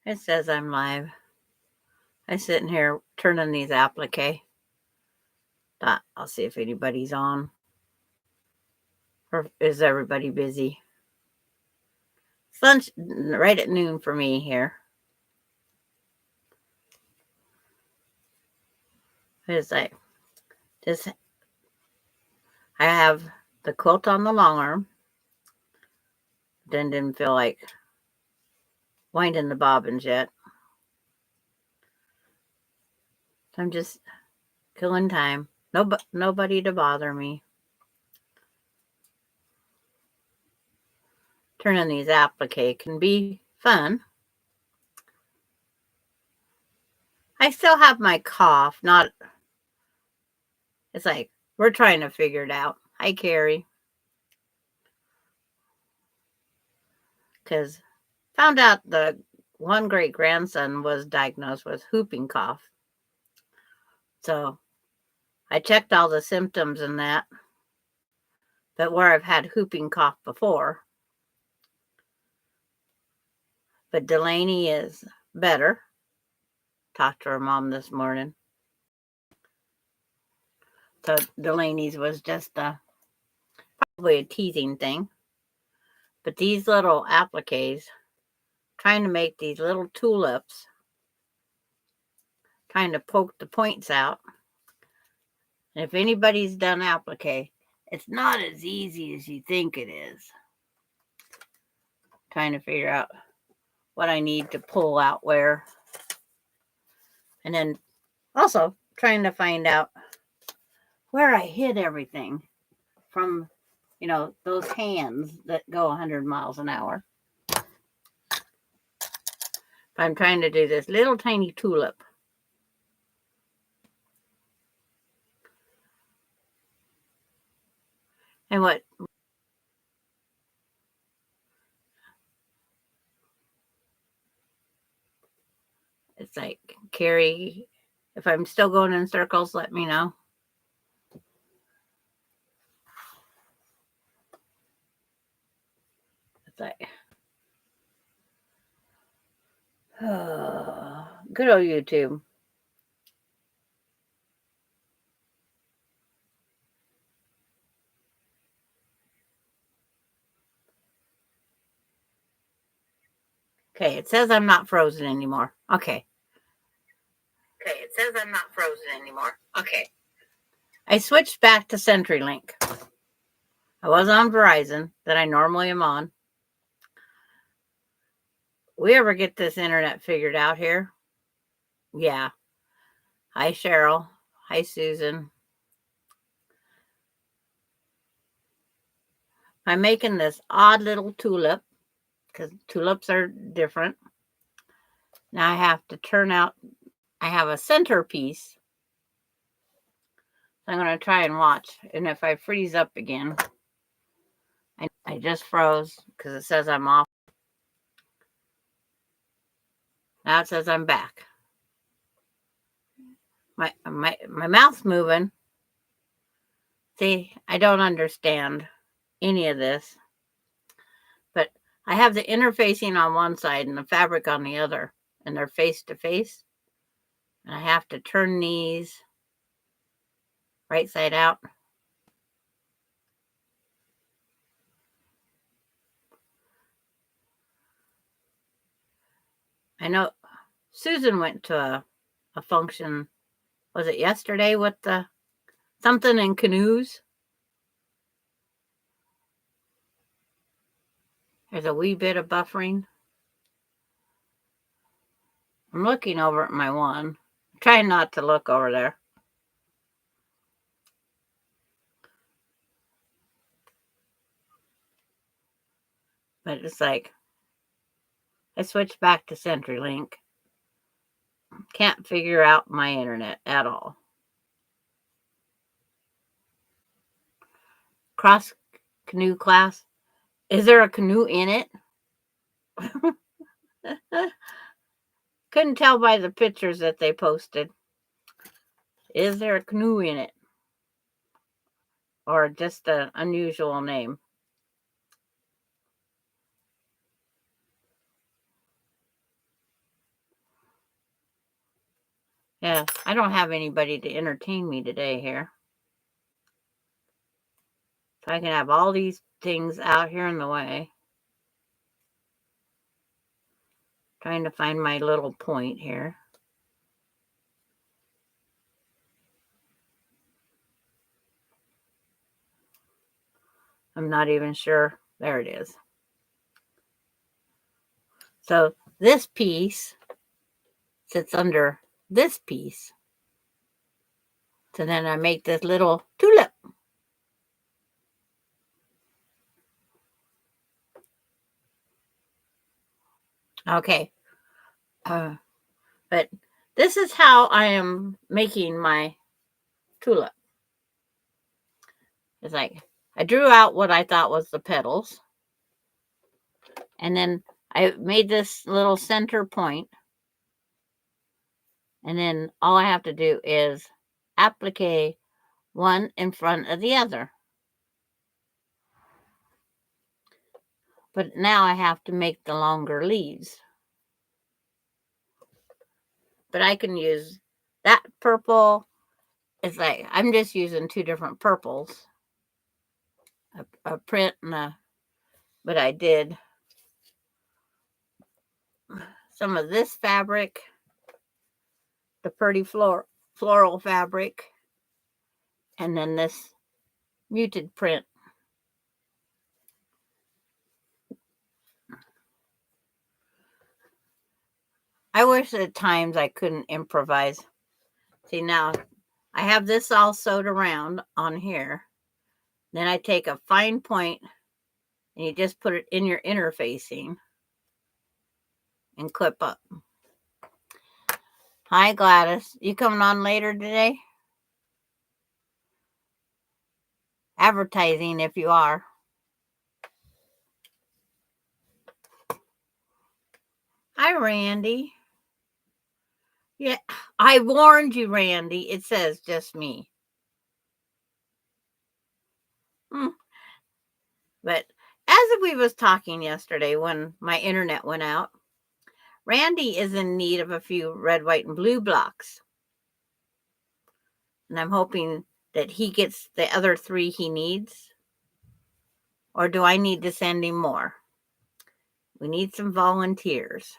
It says I'm live. I'm sitting here turning these applique. I'll see if anybody's on. Or is everybody busy? It's lunch right at noon for me here. It's like this. I have the quilt on the long arm. Then didn't feel like winding the bobbins yet. I'm just killing time. Nobody to bother me. Turning these applique can be fun. I still have my cough. It's like we're trying to figure it out. Hi, Carrie. Because found out the one great grandson was diagnosed with whooping cough. So I checked all the symptoms and that, but where I've had whooping cough before. But Delaney is better. Talked to her mom this morning. So Delaney's was just probably a teething thing. But these little appliques, trying to make these little tulips, trying to poke the points out. And if anybody's done applique, it's not as easy as you think it is. Trying to figure out what I need to pull out where. And then also trying to find out where I hid everything from, those hands that go 100 miles an hour. I'm trying to do this little tiny tulip. And what it's like, Carrie, if I'm still going in circles, let me know. It's like, good old YouTube. Okay, it says I'm not frozen anymore. Okay, it says I'm not frozen anymore. Okay. I switched back to CenturyLink. I was on Verizon that I normally am on. We ever get this internet figured out here? Yeah. Hi, Cheryl. Hi, Susan. I'm making this odd little tulip because tulips are different. Now I have to turn out, I have a centerpiece. I'm going to try and watch. And if I freeze up again, I just froze because it says I'm off. Now it says I'm back. My mouth's moving. See, I don't understand any of this. But I have the interfacing on one side and the fabric on the other. And they're face to face. And I have to turn these right side out. I know Susan went to a function, was it yesterday with the something in canoes? There's a wee bit of buffering. I'm looking over at my one. I'm trying not to look over there. But it's like, I switched back to CenturyLink. Can't figure out my internet at all. Cross canoe class. Is there a canoe in it? Couldn't tell by the pictures that they posted. Is there a canoe in it? Or just an unusual name? Yeah, I don't have anybody to entertain me today here. So I can have all these things out here in the way. Trying to find my little point here. I'm not even sure. There it is. So this piece sits under this piece. So then I make this little tulip. Okay. But this is how I am making my tulip. It's like I drew out what I thought was the petals. And then I made this little center point. And then all I have to do is applique one in front of the other. But now I have to make the longer leaves. But I can use that purple. It's like I'm just using two different purples. A print and a, but I did some of this fabric, the pretty floral fabric, and then this muted print. I wish at times I couldn't improvise. See, now I have this all sewed around on here. Then I take a fine point and you just put it in your interfacing and clip up. Hi, Gladys. You coming on later today? Advertising if you are. Hi, Randy. Yeah, I warned you, Randy. It says just me. But as we was talking yesterday when my internet went out, Randy is in need of a few red, white, and blue blocks. And I'm hoping that he gets the other 3 he needs. Or do I need to send him more? We need some volunteers.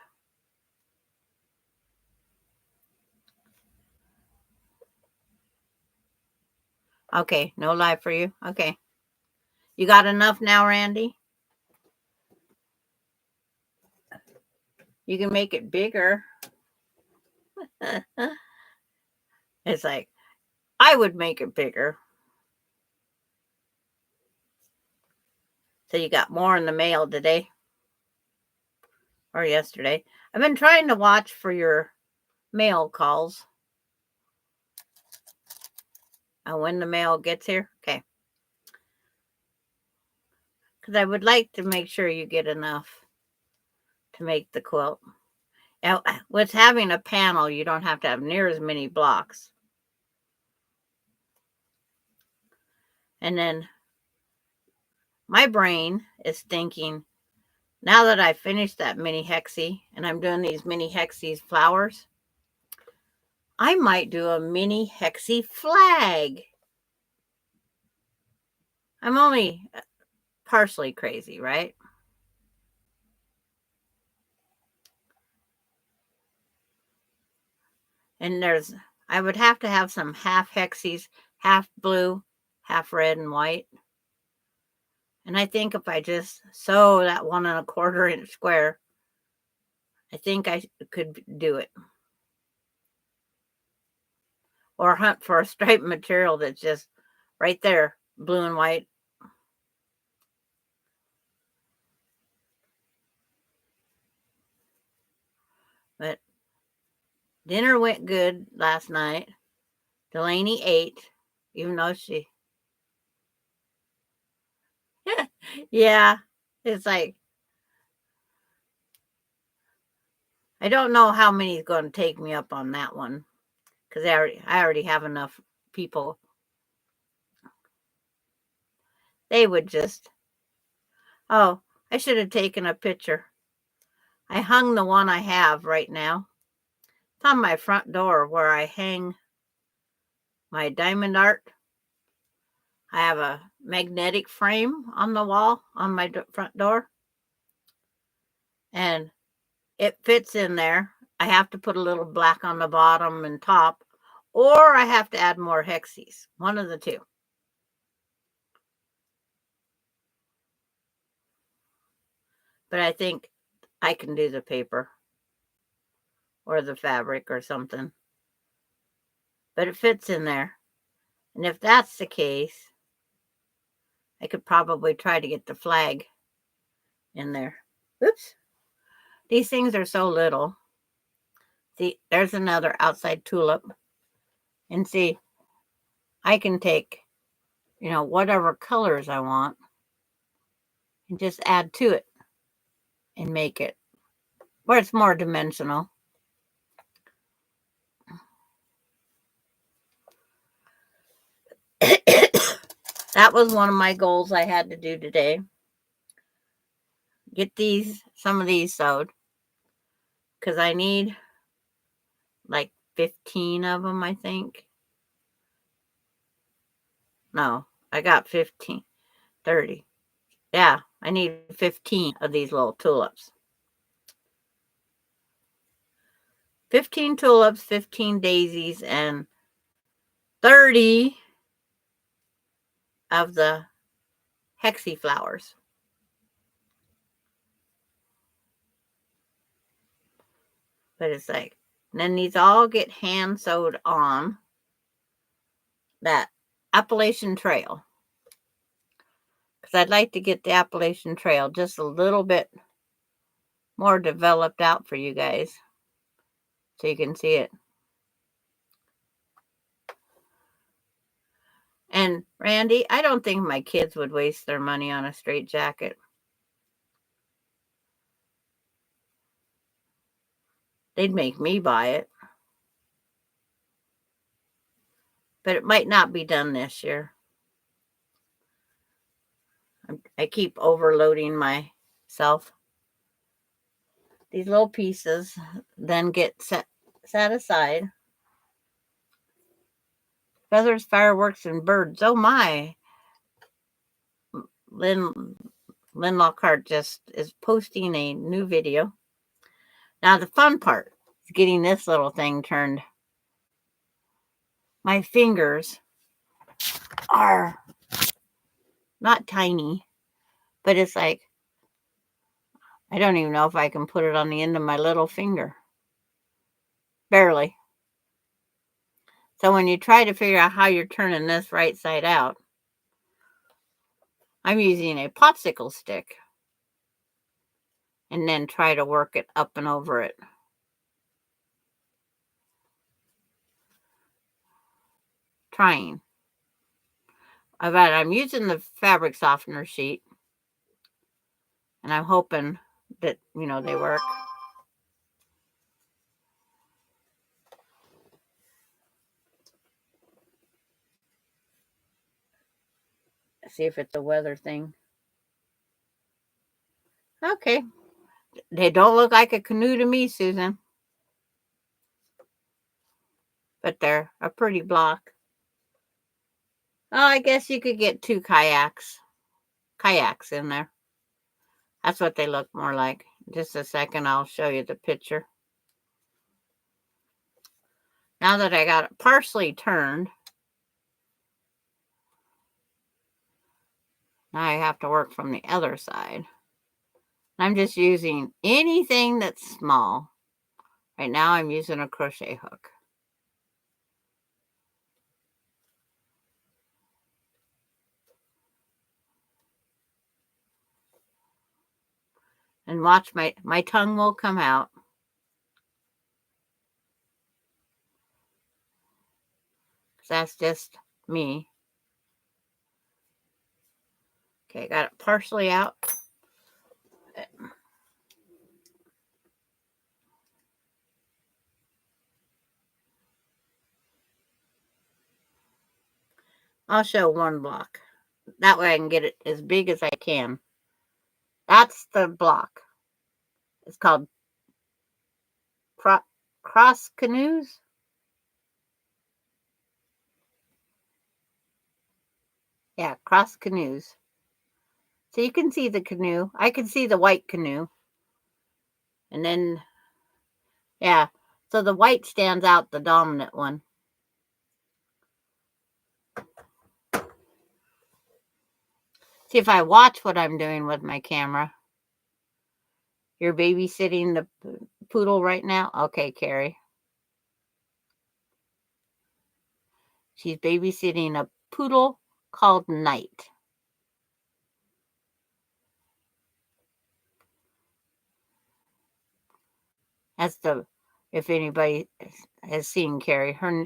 Okay, no live for you. Okay. You got enough now, Randy? You can make it bigger. It's like, I would make it bigger. So you got more in the mail today or yesterday. I've been trying to watch for your mail calls. When the mail gets here. Okay. Because I would like to make sure you get enough to make the quilt. Now, with having a panel, you don't have to have near as many blocks. And then my brain is thinking, now that I finished that mini hexie and I'm doing these mini hexie flowers, I might do a mini hexie flag. I'm only partially crazy, right? And I would have to have some half hexies, half blue, half red and white. And I think if I just sew that 1 1/4 inch square, I think I could do it. Or hunt for a striped material that's just right there, blue and white. But dinner went good last night. Delaney ate, even though she... Yeah, it's like, I don't know how many is going to take me up on that one. Because I already have enough people. They would just... Oh, I should have taken a picture. I hung the one I have right now. on my front door where I hang my diamond art. I have a magnetic frame on the wall on my front door, and it fits in there. I have to put a little black on the bottom and top, or I have to add more hexies. One of the two. But I think I can do the paper or the fabric or something. But it fits in there. And if that's the case, I could probably try to get the flag in there. Oops. These things are so little. See, there's another outside tulip. And see, I can take, whatever colors I want and just add to it and make it where it's more dimensional. That was one of my goals I had to do today. Get some of these sewed, because I need like 15 of them, I think. No, I got 15, 30. Yeah, I need 15 of these little tulips. 15 tulips, 15 daisies, and 30 of the hexie flowers. But it's like, and then these all get hand sewed on that Appalachian Trail. Because I'd like to get the Appalachian Trail just a little bit more developed out for you guys so you can see it. And Randy, I don't think my kids would waste their money on a straight jacket. They'd make me buy it. But it might not be done this year. I keep overloading myself. These little pieces then get set aside. Feathers, fireworks, and birds. Oh my. Lynn Lockhart just is posting a new video. Now the fun part is getting this little thing turned. My fingers are not tiny, but it's like, I don't even know if I can put it on the end of my little finger. Barely. So when you try to figure out how you're turning this right side out, I'm using a popsicle stick and then try to work it up and over it. Trying. I'm using the fabric softener sheet, and I'm hoping that, they work. See if it's a weather thing. Okay. They don't look like a canoe to me, Susan. But they're a pretty block. Oh, I guess you could get 2 kayaks in there. That's what they look more like. Just a second, I'll show you the picture. Now that I got it partially turned, now I have to work from the other side. I'm just using anything that's small. Right now I'm using a crochet hook. And watch, my tongue will come out. That's just me. Okay, got it partially out. I'll show one block. That way I can get it as big as I can. That's the block. It's called cross canoes. Yeah, cross canoes. So you can see the canoe. I can see the white canoe. And then, yeah. So the white stands out, the dominant one. See if I watch what I'm doing with my camera. You're babysitting the poodle right now? Okay, Carrie. She's babysitting a poodle called Knight. That's if anybody has seen Carrie, her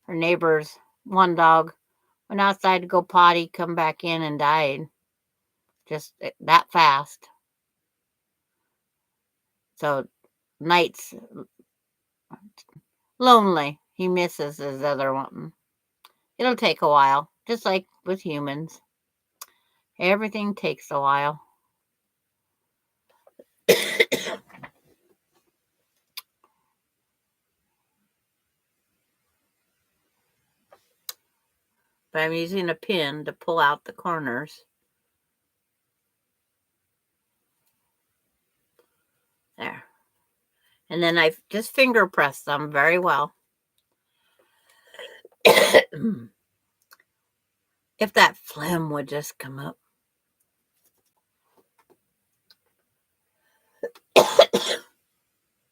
neighbor's one dog went outside to go potty, come back in and died. Just that fast. So Knight's lonely. He misses his other one. It'll take a while, just like with humans. Everything takes a while. But I'm using a pin to pull out the corners. There. And then I just finger press them very well. If that phlegm would just come up.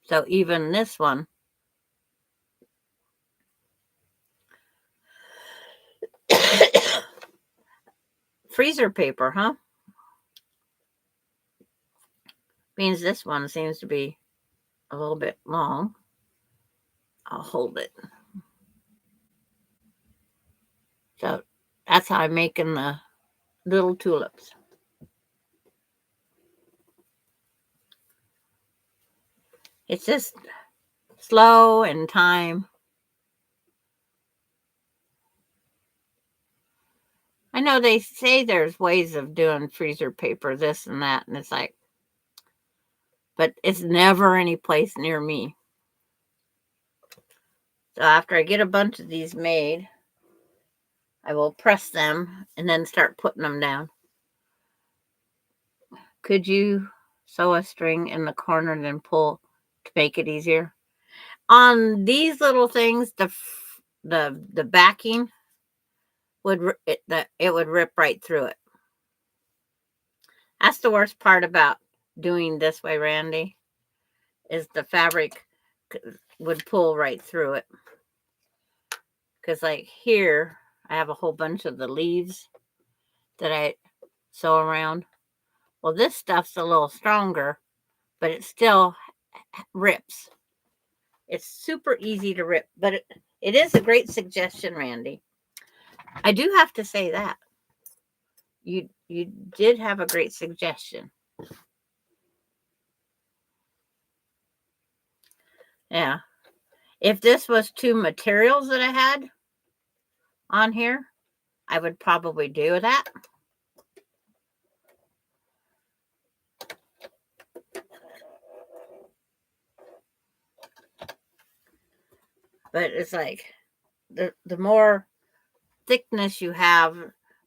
So even this one. Freezer paper, huh? Means this one seems to be a little bit long. I'll hold it. So that's how I'm making the little tulips. It's just slow and time. I know they say there's ways of doing freezer paper, this and that, and it's like, but it's never any place near me. So after I get a bunch of these made, I will press them and then start putting them down. Could you sew a string in the corner and then pull to make it easier? On these little things, the backing would it would rip right through it. That's the worst part about doing this way, Randy, is the fabric would pull right through it. Because like here, I have a whole bunch of the leaves that I sew around. Well, this stuff's a little stronger, but it still rips. It's super easy to rip, but it is a great suggestion, Randy. I do have to say that. You did have a great suggestion. Yeah. If this was two materials that I had on here, I would probably do that. But it's like the more thickness you have,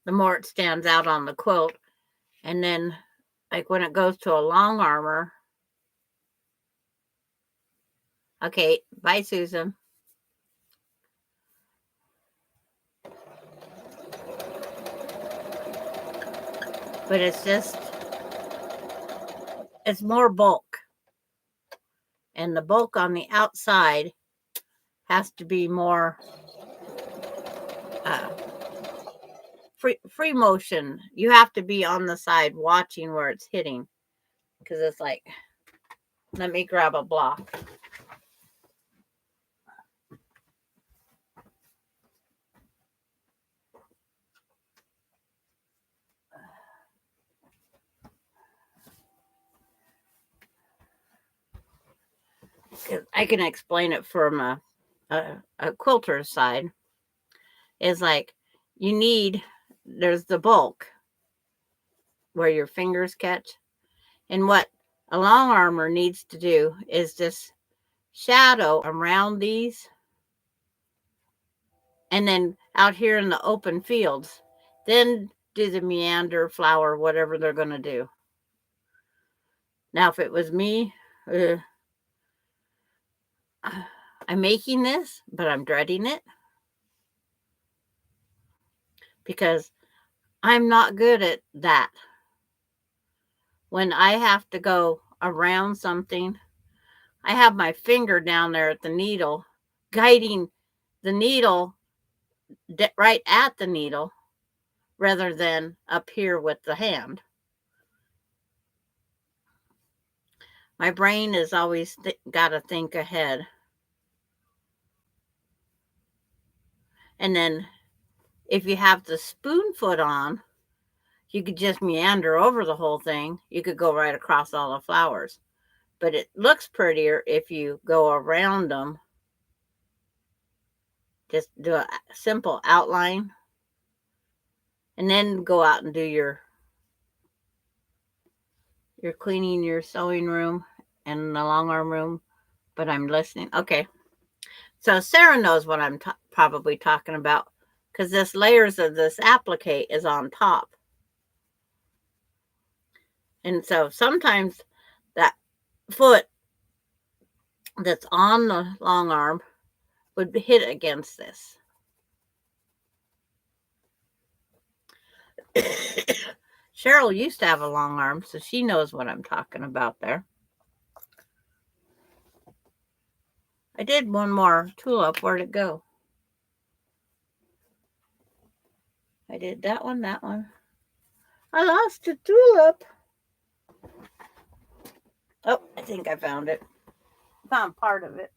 the more it stands out on the quilt. And then like when it goes to a long armor. Okay, bye, Susan. But it's more bulk. And the bulk on the outside has to be more free motion. You have to be on the side watching where it's hitting. Because it's like, let me grab a block. I can explain it from a quilter's side. Is like there's the bulk where your fingers catch, and what a long armor needs to do is just shadow around these, and then out here in the open fields, then do the meander flower, whatever they're going to do. Now, if it was me, I'm making this, but I'm dreading it because I'm not good at that. When I have to go around something, I have my finger down there at the needle, guiding the needle right at the needle rather than up here with the hand. My brain has always got to think ahead. And then if you have the spoon foot on, you could just meander over the whole thing. You could go right across all the flowers. But it looks prettier if you go around them. Just do a simple outline. And then go out and do your cleaning your sewing room and the long arm room. But I'm listening. Okay. So Sarah knows what I'm probably talking about because this layers of this applique is on top. And so sometimes that foot that's on the long arm would hit against this. Cheryl used to have a long arm, so she knows what I'm talking about there. I did one more tulip. Where'd it go? I did that one. I lost a tulip. Oh, I think I found it. Found part of it.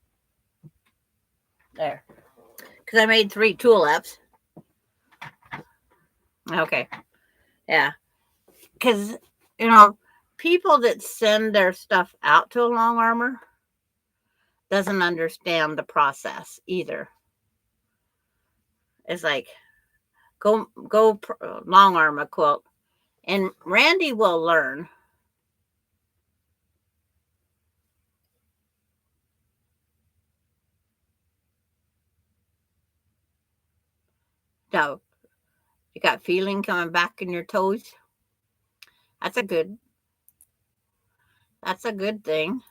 There. Because I made 3 tulips. Okay. Yeah. Because, people that send their stuff out to a long armor doesn't understand the process either. It's like, go long arm a quilt. And Randy will learn. So, you got feeling coming back in your toes? That's a good thing.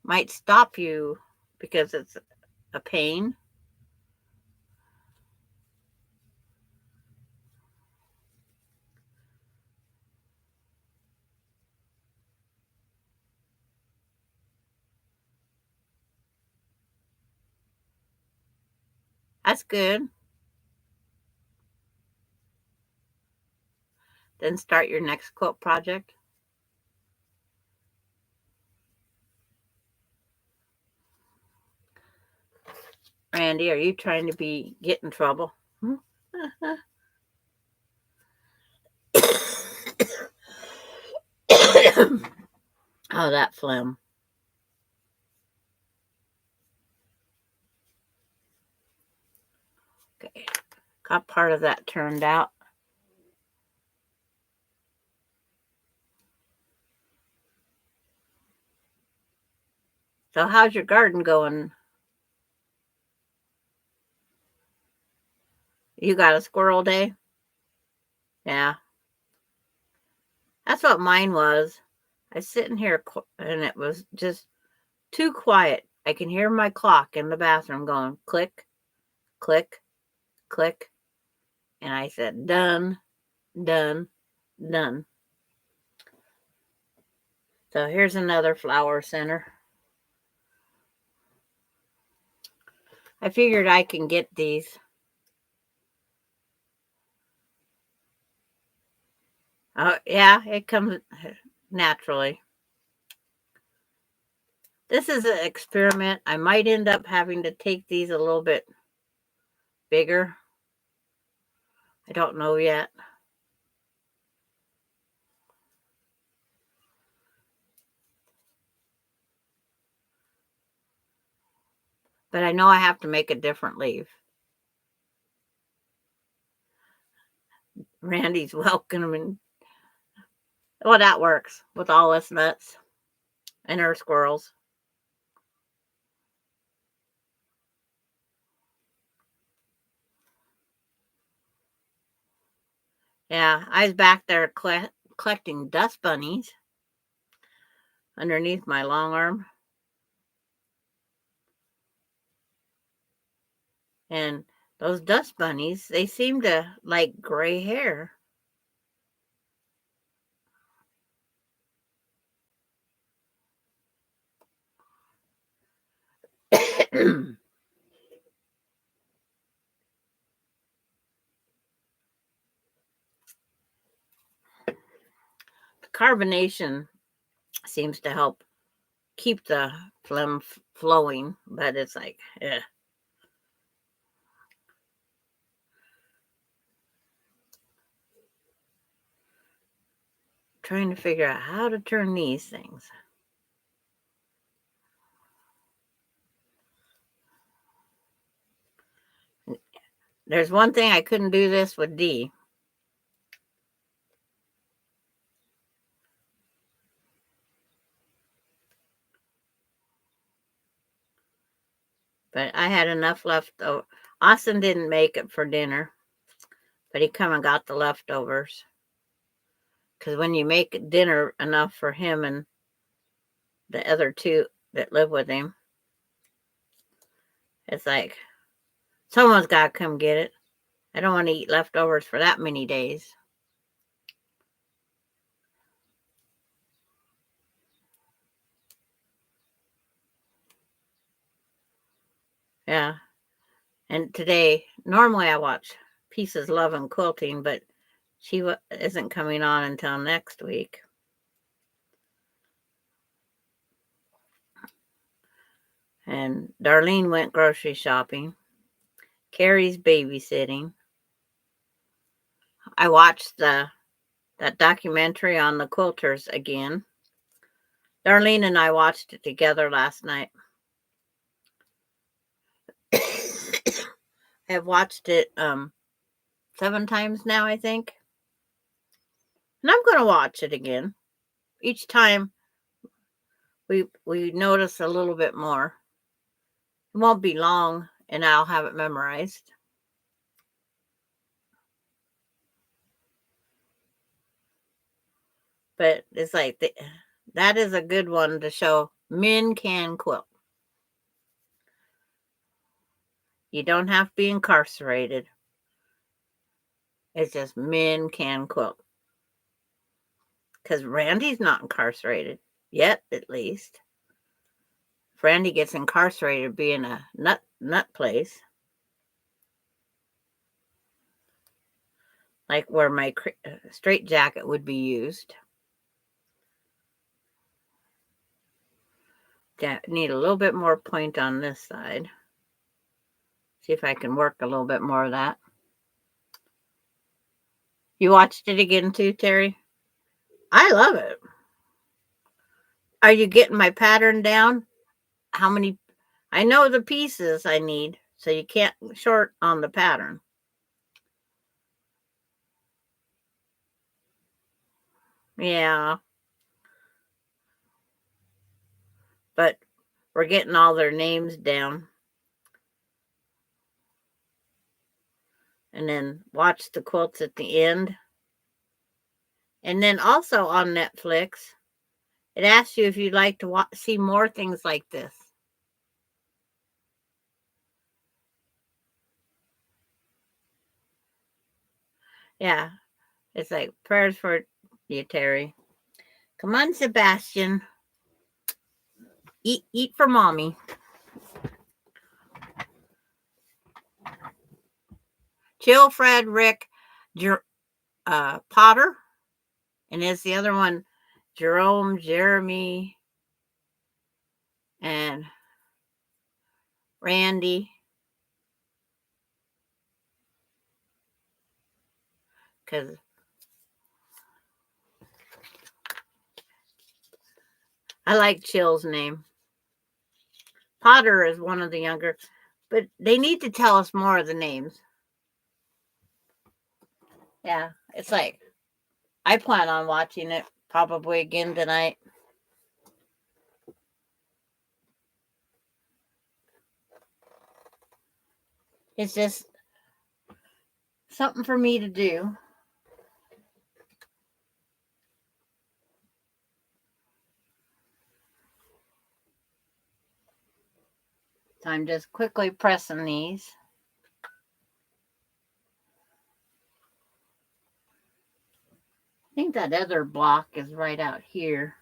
Might stop you because it's a pain. That's good. Then start your next quilt project. Randy, are you trying to get in trouble? Oh, that phlegm. Okay. Got part of that turned out. So how's your garden going? You got a squirrel day? Yeah. That's what mine was. I was sitting here and it was just too quiet. I can hear my clock in the bathroom going click, click, click. And I said, done, done, done. So here's another flower center. I figured I can get these. Yeah, it comes naturally. This is an experiment. I might end up having to take these a little bit bigger. I don't know yet. But I know I have to make a different leaf. Randy's welcoming. Well, that works with all us nuts. and her squirrels. Yeah, I was back there collecting dust bunnies underneath my long arm. And those dust bunnies, they seem to like gray hair. The carbonation seems to help keep the phlegm flowing, but it's like, trying to figure out how to turn these things. There's one thing I couldn't do this with D. But I had enough left. Austin didn't make it for dinner, but he come and got the leftovers. Because when you make dinner enough for him and the other two that live with him, it's like someone's got to come get it. I don't want to eat leftovers for that many days. Yeah. And today, normally I watch Pieces, Love, and Quilting, but she isn't coming on until next week. And Darlene went grocery shopping. Carrie's babysitting. I watched that documentary on the quilters again. Darlene and I watched it together last night. I have watched it 7 times now, I think. And I'm going to watch it again. Each time we notice a little bit more. It won't be long and I'll have it memorized. But it's like that is a good one to show men can quilt. You don't have to be incarcerated. It's just men can quilt. Because Randy's not incarcerated yet, at least. If Randy gets incarcerated, being a nut place, like where my straight jacket would be used. Need a little bit more point on this side. See if I can work a little bit more of that. You watched it again too, Terry? I love it. Are you getting my pattern down? How many? I know the pieces I need, so you can't short on the pattern. Yeah. But we're getting all their names down. And then watch the quilts at the end. And then also on Netflix, it asks you if you'd like to see more things like this. Yeah, it's like prayers for you, Terry. Come on, Sebastian. Eat for mommy. Jill, Fred, Rick, Potter, and is the other one Jerome, Jeremy, and Randy. Because I like Chill's name. Potter is one of the younger, but they need to tell us more of the names. Yeah, it's like I plan on watching it probably again tonight. It's just something for me to do. So I'm just quickly pressing these. I think that other block is right out here,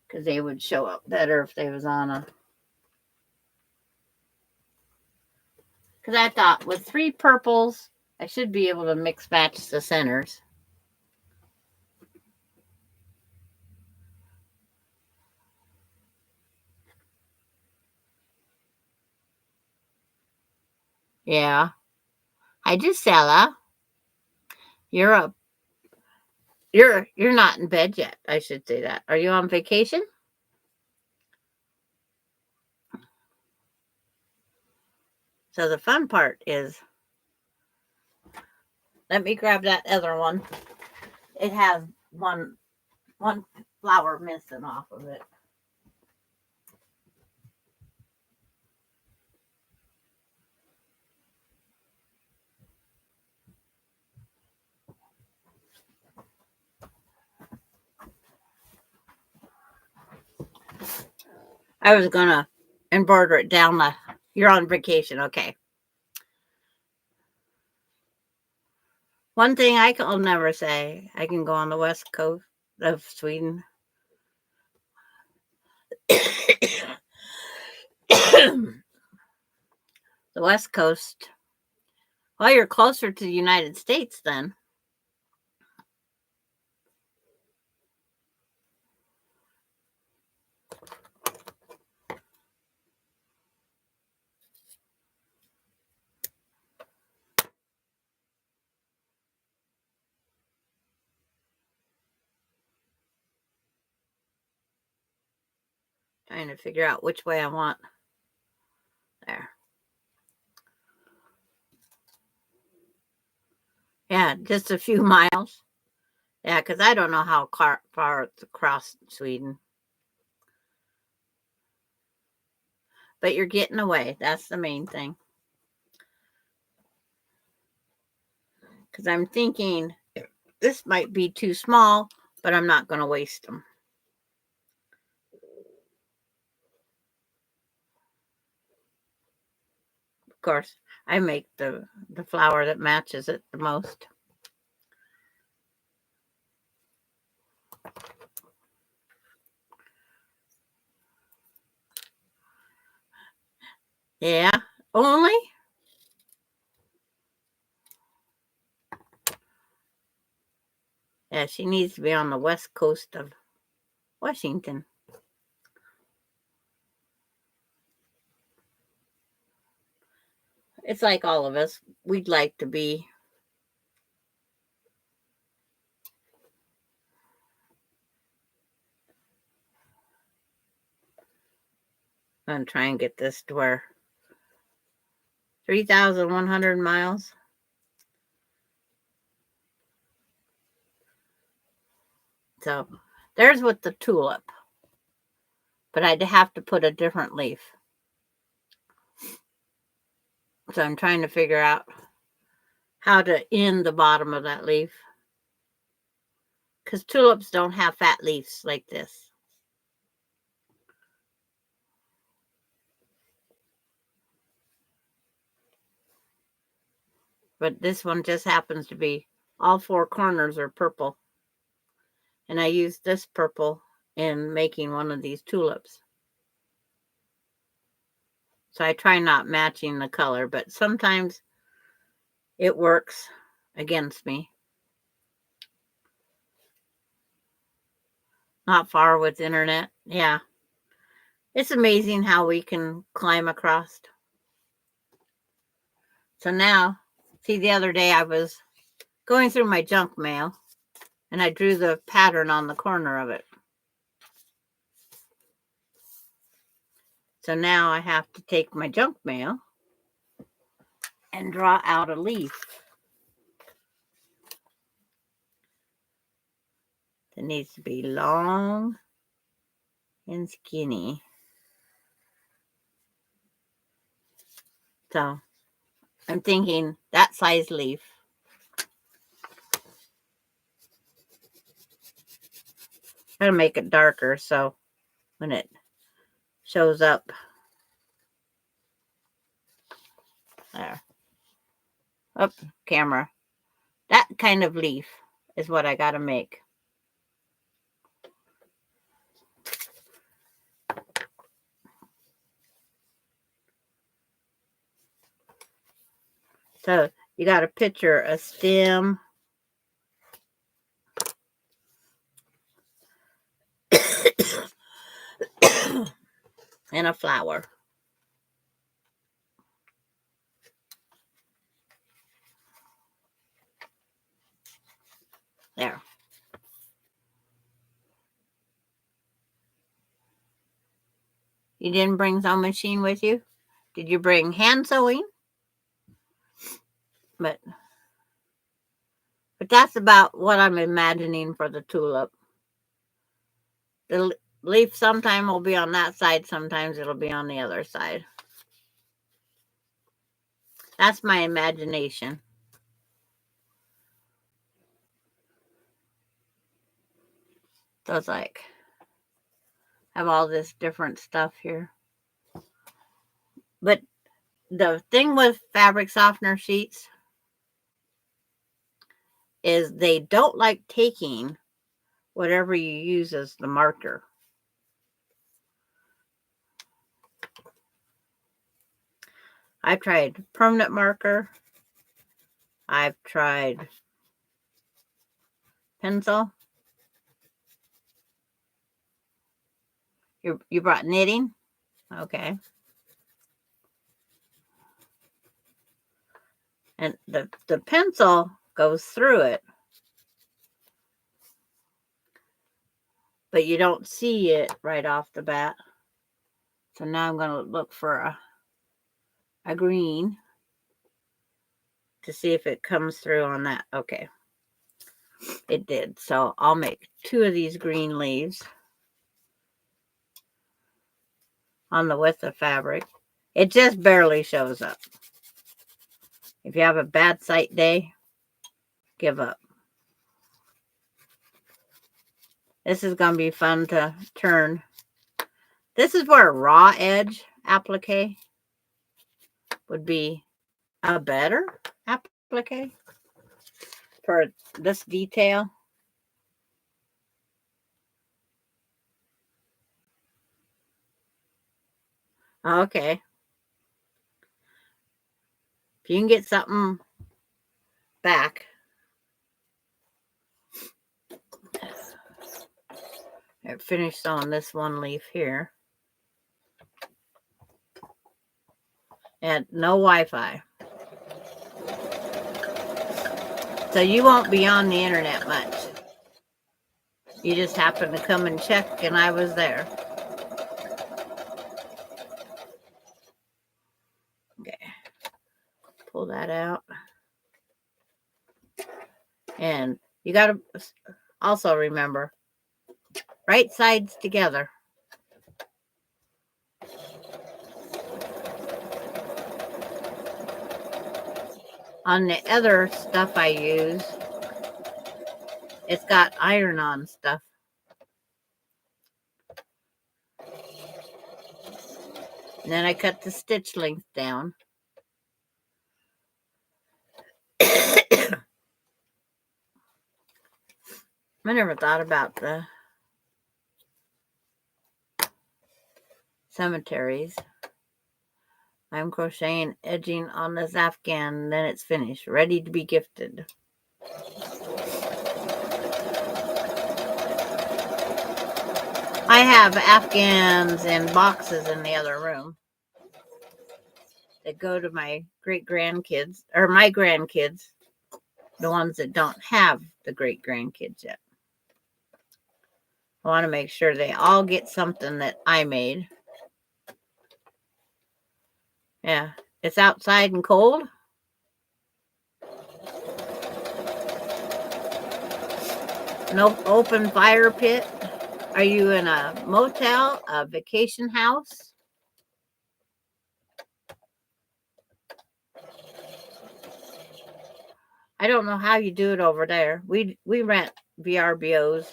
because they would show up better if they was on a... Because I thought with 3 purples, I should be able to mix match the centers. Yeah. Hi, Gisela. You're not in bed yet. I should say that. Are you on vacation? So the fun part is, let me grab that other one. It has one flower missing off of it. I was gonna embroider it down the... You're on vacation, okay. One thing I'll never say, I can go on the west coast of Sweden. The west coast. Well, you're closer to the United States then. Trying to figure out which way I want. There. Yeah, just a few miles. Yeah, because I don't know how far it's across Sweden. But you're getting away. That's the main thing. Because I'm thinking this might be too small, but I'm not going to waste them. Of course, I make the flower that matches it the most. Yeah, only? Yeah, she needs to be on the west coast of Washington. It's like all of us. We'd like to be. I'm going to try and get this to where 3,100 miles. So there's with the tulip. But I'd have to put a different leaf. So I'm trying to figure out how to end the bottom of that leaf. Because tulips don't have fat leaves like this. But this one just happens to be, all 4 corners are purple. And I used this purple in making one of these tulips. So I try not matching the color, but sometimes it works against me. Not far with internet. Yeah. It's amazing how we can climb across. So now, see, the other day I was going through my junk mail and I drew the pattern on the corner of it. So now I have to take my junk mail and draw out a leaf that needs to be long and skinny. So I'm thinking that size leaf. I'm going to make it darker so when it shows up. There. Up, camera. That kind of leaf is what I got to make. So you got to picture a stem. And a flower. There. You didn't bring sewing machine with you? Did you bring hand sewing? But that's about what I'm imagining for the tulip. The leaf sometime will be on that side, sometimes it'll be on the other side. That's my imagination. So it's like, have all this different stuff here. But the thing with fabric softener sheets is they don't like taking whatever you use as the marker. I've tried permanent marker. I've tried pencil. You brought knitting? Okay. And the pencil goes through it. But you don't see it right off the bat. So now I'm going to look for a green to see if it comes through on that. Okay. It did. So I'll make 2 of these green leaves on the width of fabric. It just barely shows up. If you have a bad sight day, give up. This is going to be fun to turn. This is where raw edge applique would be a better applique for this detail. Okay. If you can get something back. I finished on this one leaf here. And no Wi-Fi. So you won't be on the internet much. You just happen to come and check and I was there. Okay. Pull that out. And you got to also remember, right sides together. On the other stuff I use, it's got iron-on stuff. And then I cut the stitch length down. I never thought about the cemeteries. I'm crocheting edging on this afghan, then it's finished, ready to be gifted. I have afghans in boxes in the other room that go to my great-grandkids, or my grandkids, the ones that don't have the great-grandkids yet. I want to make sure they all get something that I made. Yeah, it's outside and cold. No open fire pit. Are you in a motel, a vacation house? I don't know how you do it over there. We rent VRBOs.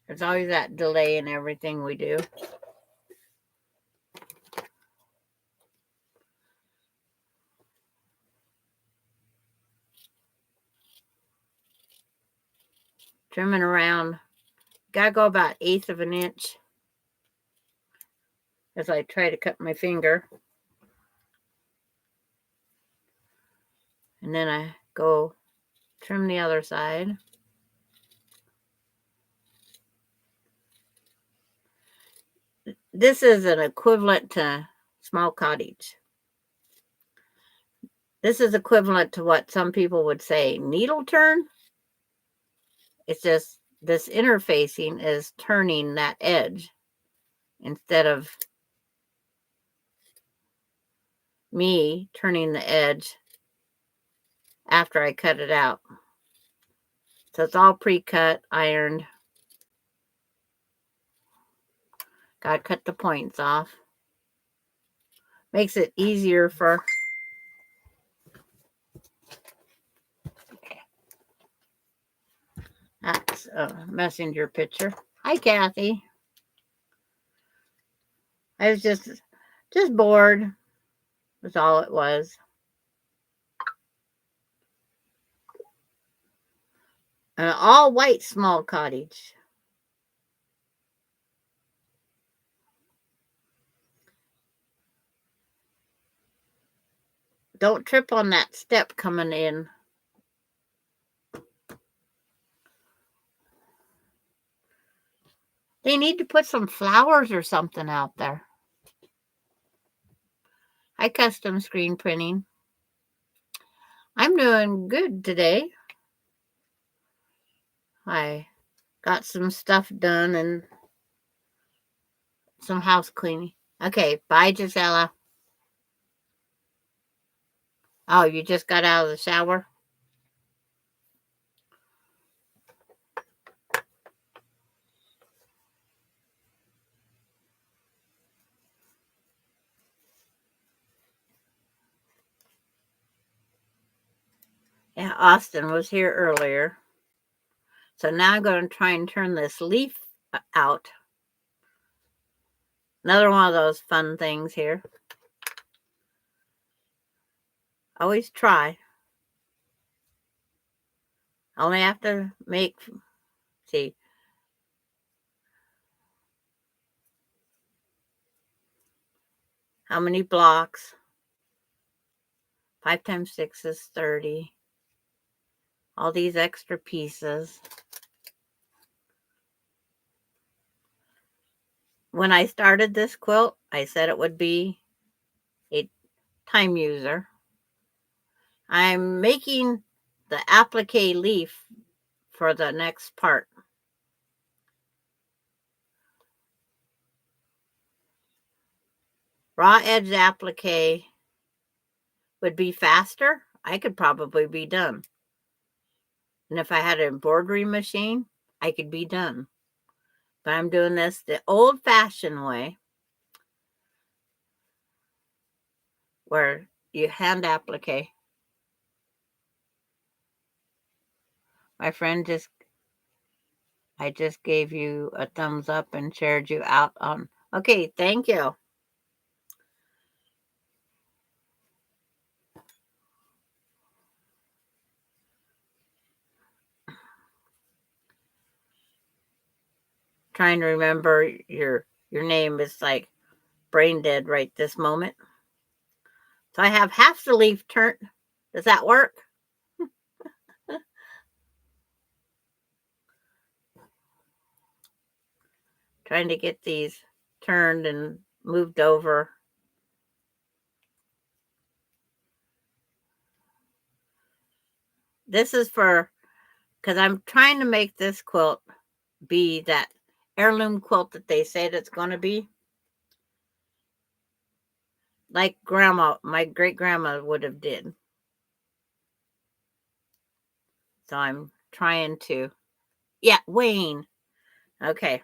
There's always that delay in everything we do. Trimming around. Gotta go about 1/8 of an inch as I try to cut my finger. And then I go trim the other side. This is an equivalent to small cottage. This is equivalent to what some people would say needle turn. It's just this interfacing is turning that edge instead of me turning the edge after I cut it out. So it's all pre-cut, ironed. Gotta cut the points off. Makes it easier for... That's a messenger picture. Hi, Kathy. I was just bored. That's all it was. An all white small cottage. Don't trip on that step coming in. They need to put some flowers or something out there. Hi, custom screen printing. I'm doing good today. I got some stuff done and some house cleaning. Okay, bye, Gisela. Oh, you just got out of the shower? Yeah, Austin was here earlier. So now I'm going to try and turn this leaf out. Another one of those fun things here. Always try. Only have to make, see, how many blocks? 5 times 6 is 30. All these extra pieces. When I started this quilt, I said it would be a time user. I'm making the applique leaf for the next part. Raw edge applique would be faster. I could probably be done. And if I had an embroidery machine, I could be done. But I'm doing this the old-fashioned way, where you hand applique. My friend I just gave you a thumbs up and shared you out on. Okay, thank you. Trying to remember your name is like brain dead right this moment. So I have half the leaf turned. Does that work? Trying to get these turned and moved over. This is for, because I'm trying to make this quilt be that heirloom quilt that they said it's going to be. Like my great grandma would have did. So I'm trying to Yeah, Wayne. Okay.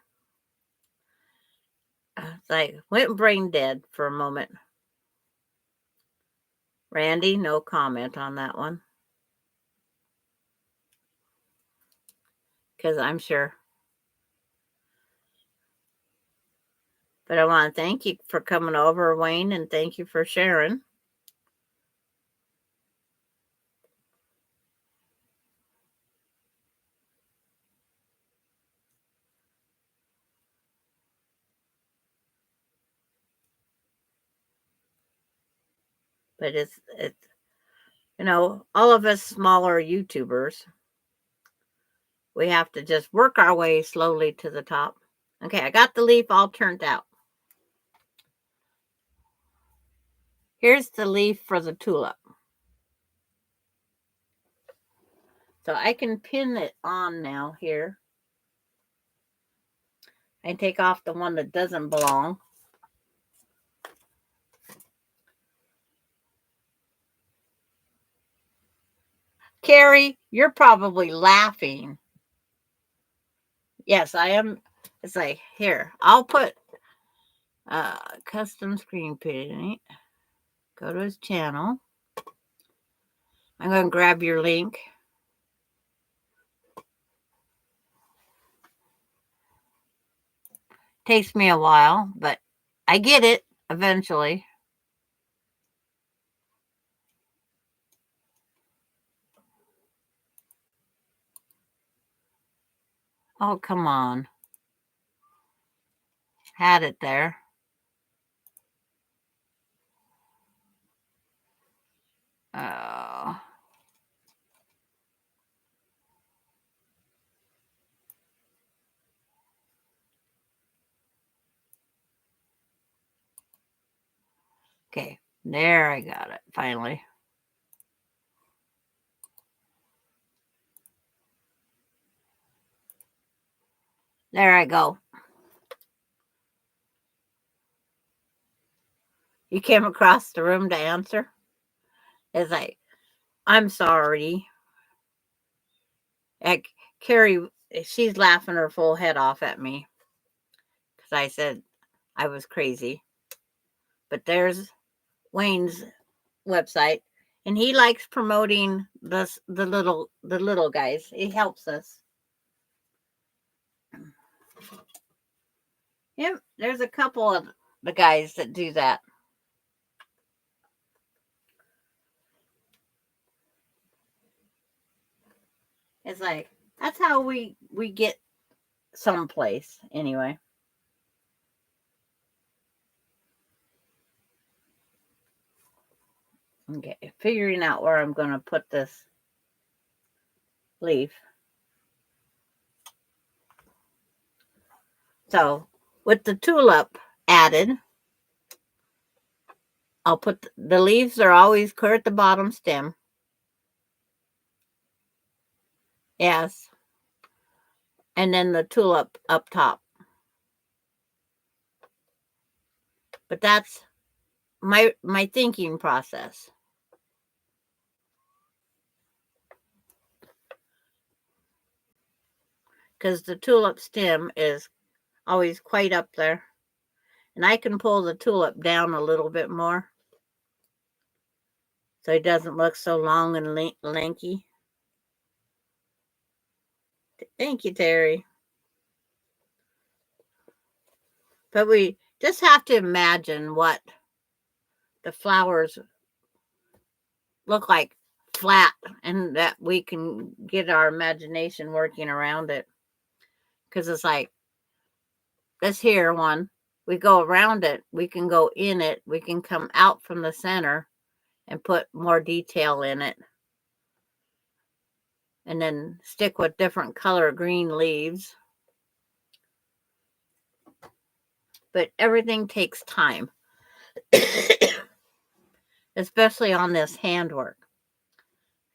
It's like went brain dead for a moment. Randy, no comment on that one. Because I'm sure. But I want to thank you for coming over, Wayne, and thank you for sharing. But it's all of us smaller YouTubers, we have to just work our way slowly to the top. Okay, I got the leaf all turned out. Here's the leaf for the tulip. So I can pin it on now here. And take off the one that doesn't belong. Carrie, you're probably laughing. Yes, I am. It's like, here, I'll put custom screen painting. Go to his channel. I'm going to grab your link. Takes me a while, but I get it eventually. Oh, come on. Had it there. Oh. Okay, there I got it, finally. There I go. You came across the room to answer? It's like, I'm sorry. Carrie, she's laughing her full head off at me because I said I was crazy. But there's Wayne's website, and he likes promoting the little guys. He helps us. Yep, there's a couple of the guys that do that. It's like that's how we get someplace anyway. Okay, figuring out where I'm going to put this leaf. So with the tulip added, I'll put the leaves are always clear at the bottom stem. Yes. And then the tulip up top. But that's my thinking process. Because the tulip stem is always quite up there. And I can pull the tulip down a little bit more so it doesn't look so long and lanky. Thank you, Terry. But we just have to imagine what the flowers look like flat and that we can get our imagination working around it. Because it's like this here one, we go around it, we can go in it, we can come out from the center and put more detail in it. And then stick with different color green leaves. But everything takes time, especially on this handwork.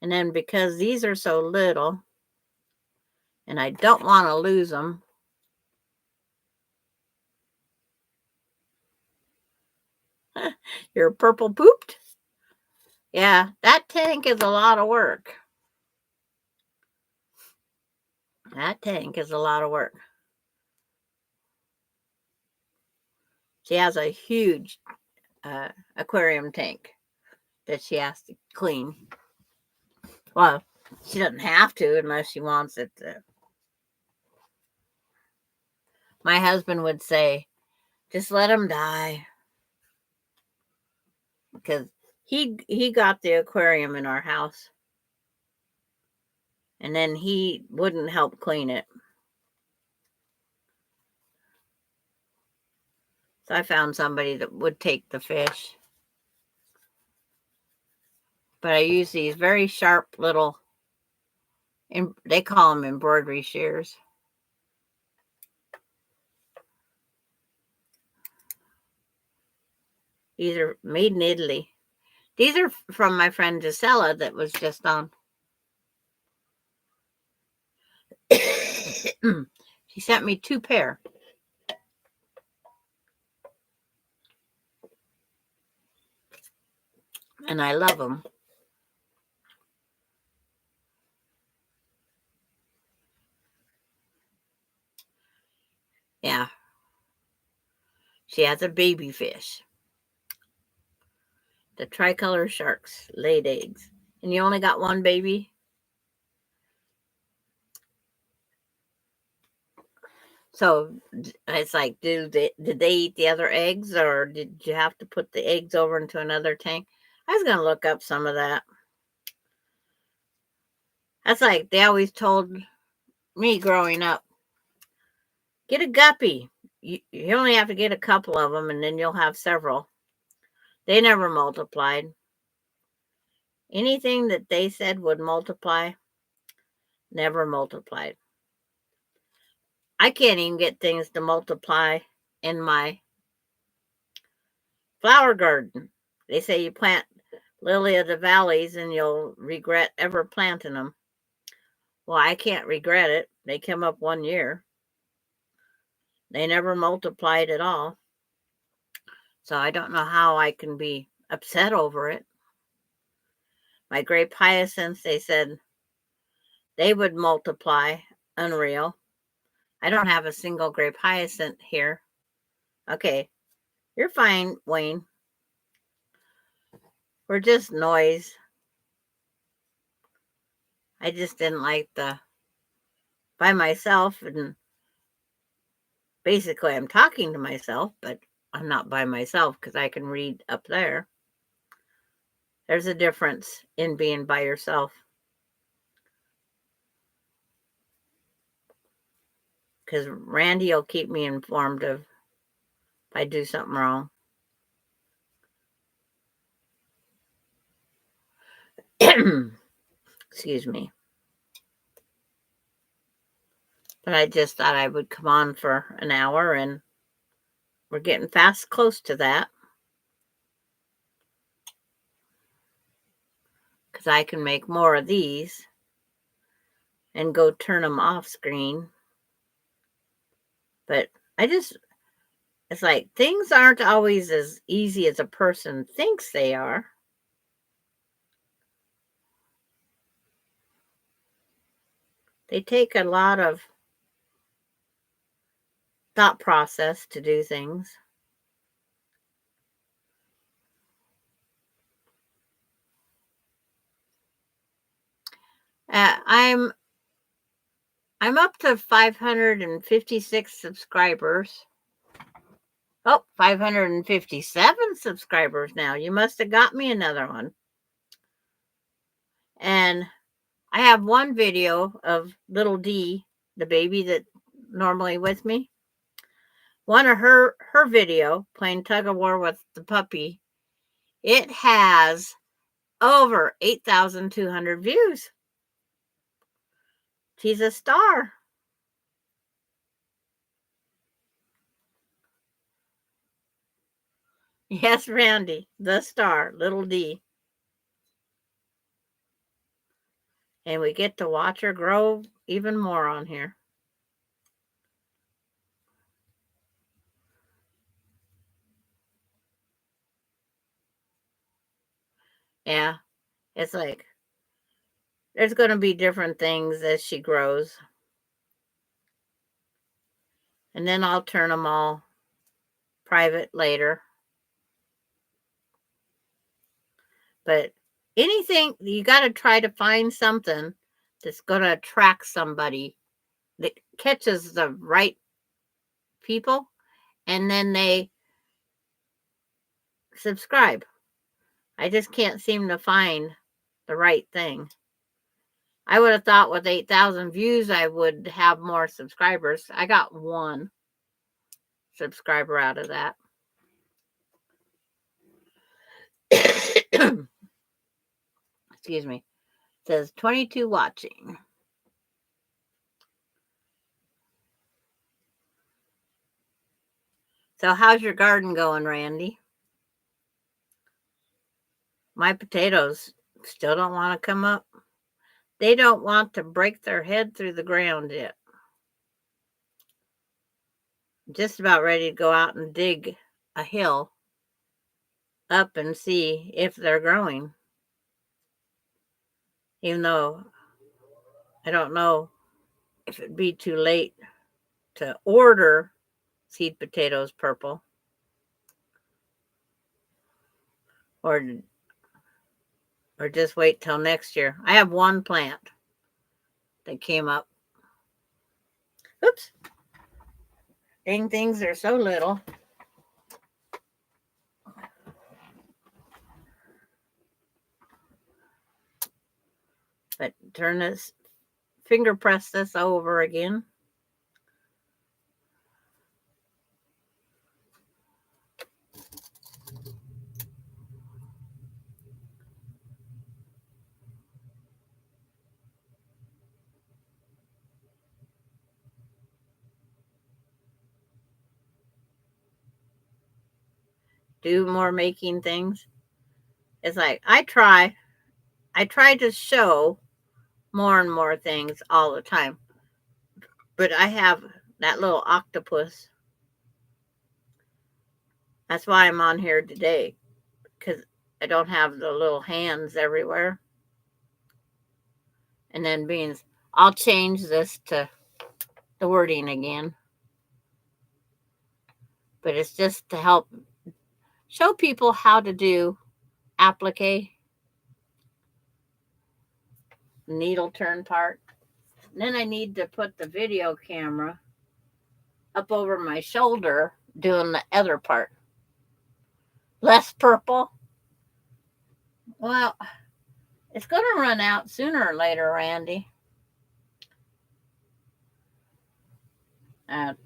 And then because these are so little, and I don't want to lose them, you're purple pooped? Yeah, that tank is a lot of work. That tank is a lot of work. She has a huge aquarium tank that she has to clean. Well, she doesn't have to unless she wants it to. My husband would say, just let them die. Because he got the aquarium in our house. And then he wouldn't help clean it. So I found somebody that would take the fish. But I use these very sharp little, they call them embroidery shears. These are made in Italy. These are from my friend Gisela that was just on. She sent me 2 pair. And I love them. Yeah. She has a baby fish. The tricolor sharks laid eggs. And you only got one baby? So it's like, did they eat the other eggs, or did you have to put the eggs over into another tank? I was going to look up some of that. That's like they always told me growing up, get a guppy. You only have to get a couple of them, and then you'll have several. They never multiplied. Anything that they said would multiply never multiplied. I can't even get things to multiply in my flower garden. They say you plant lily of the valleys and you'll regret ever planting them. Well, I can't regret it. They came up one year. They never multiplied at all. So I don't know how I can be upset over it. My grape hyacinths, they said they would multiply. Unreal. I don't have a single grape hyacinth here. Okay, you're fine, Wayne. We're just noise. I just didn't like the by myself, and basically I'm talking to myself, but I'm not by myself because I can read up there. There's a difference in being by yourself. Because Randy will keep me informed of if I do something wrong. Excuse me. But I just thought I would come on for an hour, and we're getting fast close to that. Because I can make more of these and go turn them off screen. But it's like things aren't always as easy as a person thinks they are. They take a lot of thought process to do things. I'm up to 556 subscribers. Oh, 557 subscribers now. You must have got me another one. And I have one video of little D, the baby that normally with me. One of her video playing tug of war with the puppy. It has over 8,200 views. She's a star. Yes, Randy, the star, little D. And we get to watch her grow even more on here. Yeah, it's like there's going to be different things as she grows. And then I'll turn them all private later. But anything, you got to try to find something that's going to attract somebody that catches the right people, and then they subscribe. I just can't seem to find the right thing. I would have thought with 8,000 views, I would have more subscribers. I got one subscriber out of that. Excuse me. It says 22 watching. So how's your garden going, Randy? My potatoes still don't want to come up. They don't want to break their head through the ground yet. I'm just about ready to go out and dig a hill up and see if they're growing. Even though I don't know if it'd be too late to order seed potatoes purple, or just wait till next year. I have one plant that came up. Oops. Dang things are so little. But turn this, finger press this over again. Do more making things. It's like I try to show more and more things all the time. But I have that little octopus. That's why I'm on here today, because I don't have the little hands everywhere. And then beans. I'll change this to the wording again. But it's just to help show people how to do applique, needle turn part. And then I need to put the video camera up over my shoulder doing the other part. Less purple. Well, it's going to run out sooner or later, Randy.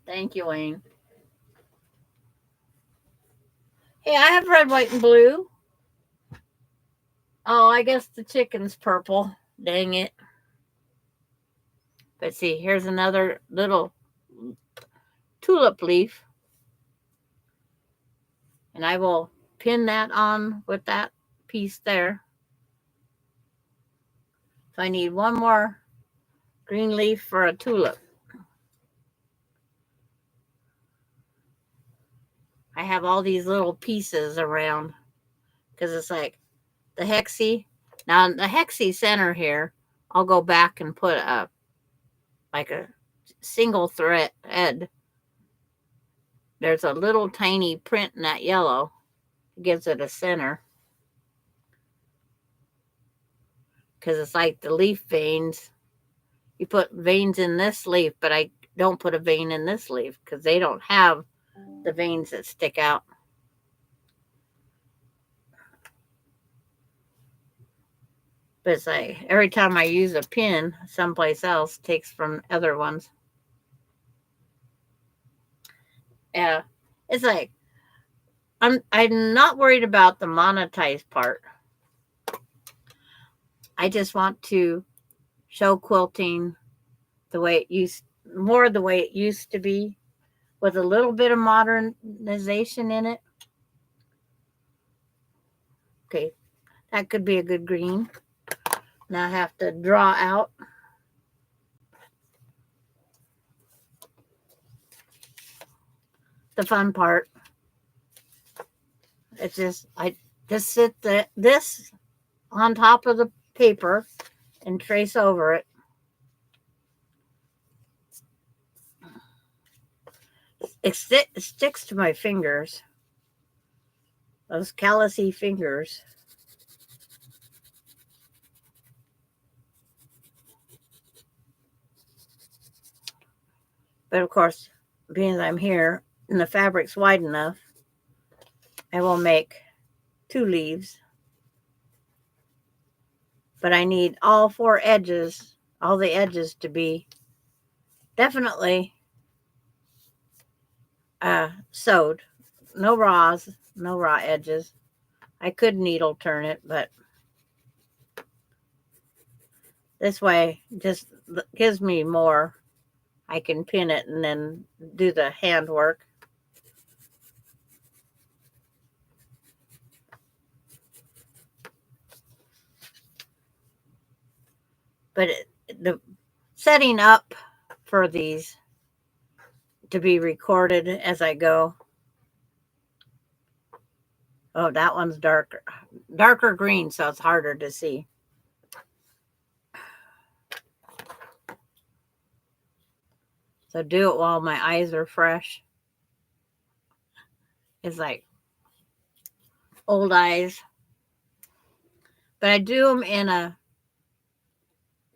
Thank you, Wayne. Hey, I have red, white, and blue. Oh, I guess the chicken's purple. Dang it. But see, here's another little tulip leaf. And I will pin that on with that piece there. So I need one more green leaf for a tulip. I have all these little pieces around because it's like the hexie. Now the hexie center here, I'll go back and put a single thread. There's a little tiny print in that yellow. It gives it a center. Because it's like the leaf veins. You put veins in this leaf, but I don't put a vein in this leaf because they don't have the veins that stick out. But it's like every time I use a pin someplace else, takes from other ones. Yeah, it's like I'm not worried about the monetized part. I just want to show quilting the way it used to be, with a little bit of modernization in it. Okay, that could be a good green. Now I have to draw out. The fun part. It's just, I just sit this on top of the paper and trace over it. It sticks to my fingers. Those callousy fingers. But of course, being I'm here and the fabric's wide enough, I will make 2 leaves. But I need all 4 edges, all the edges to be definitely sewed. No raw edges. I could needle turn it, but this way just gives me more. I can pin it and then do the handwork. But the setting up for these to be recorded as I go. Oh, that one's darker green, so it's harder to see. So do it while my eyes are fresh. It's like old eyes. But I do them in a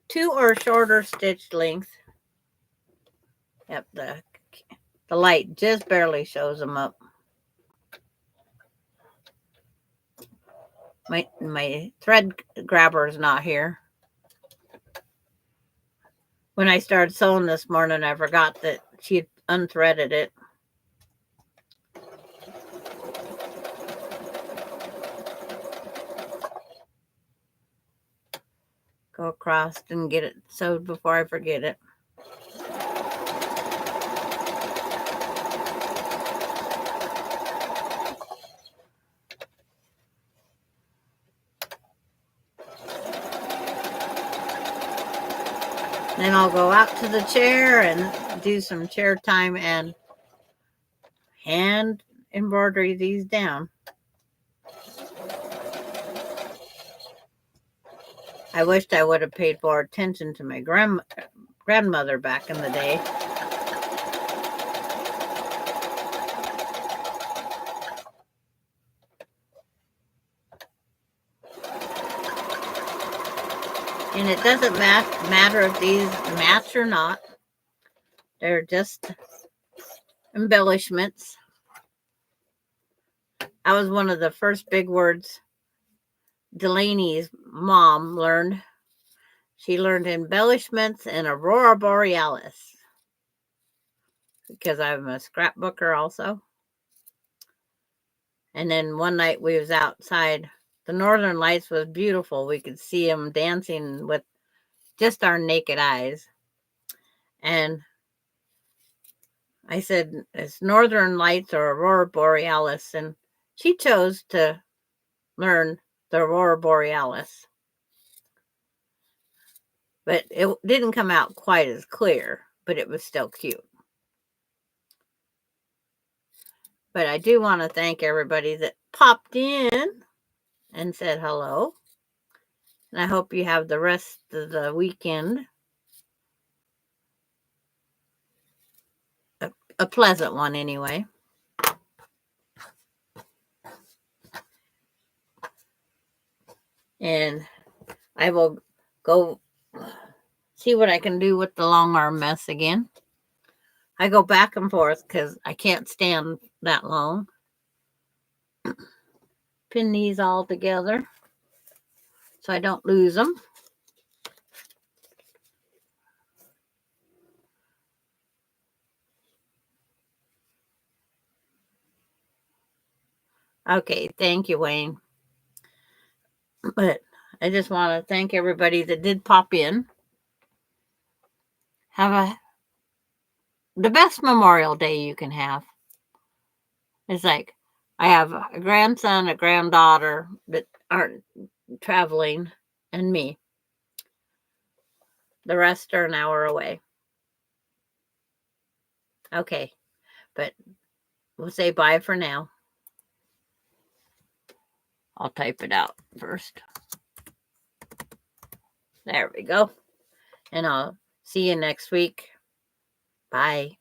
2 or shorter stitch length. Yep, the light just barely shows them up. My thread grabber is not here. When I started sewing this morning, I forgot that she had unthreaded it. Go across and get it sewed before I forget it. Then I'll go out to the chair and do some chair time and hand embroidery these down. I wished I would have paid more attention to my grandmother back in the day. And it doesn't matter if these match or not. They're just embellishments. That was one of the first big words Delaney's mom learned. She learned embellishments and aurora borealis. Because I'm a scrapbooker also. And then one night we was outside. The northern lights was beautiful. We could see them dancing with just our naked eyes. And I said, it's northern lights or aurora borealis. And she chose to learn the aurora borealis. But it didn't come out quite as clear, but it was still cute. But I do want to thank everybody that popped in and said hello. And I hope you have the rest of the weekend a pleasant one anyway. And I will go see what I can do with the long arm mess again. I go back and forth because I can't stand that long. Pin these all together so I don't lose them. Okay, thank you, Wayne. But I just want to thank everybody that did pop in. Have the best Memorial Day you can have. It's like I have a grandson, a granddaughter that aren't traveling, and me. The rest are an hour away. Okay, but we'll say bye for now. I'll type it out first. There we go. And I'll see you next week. Bye.